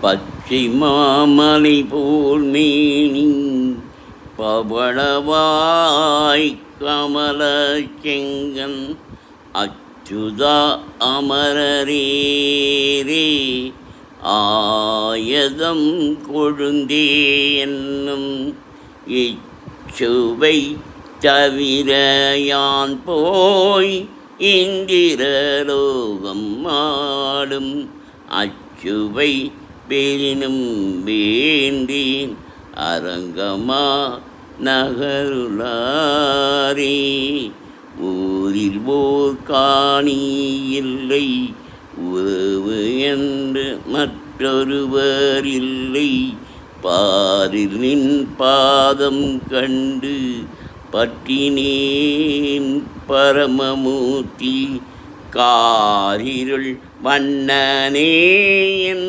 பச்சை மாமலை போல் மேனி பவளவாய் கமல செங்கன் அச்சுதா அமரரேரே ஆயதம் கொழுந்தே என்னும் இச்சுவை தவிர யான் போய் இந்திரலோகம் ஆடும் அச்சுவை பெரினும் வேண்டேன் அரங்கமா நகருளாரே. ஊரில் ஓர் காணி இல்லை, உறவு என்று மற்றொருவர் இல்லை, பாரில் நின் பாதம் கண்டு பற்றினேன் பரமமூர்த்தி காரிருள் வண்ணனே என்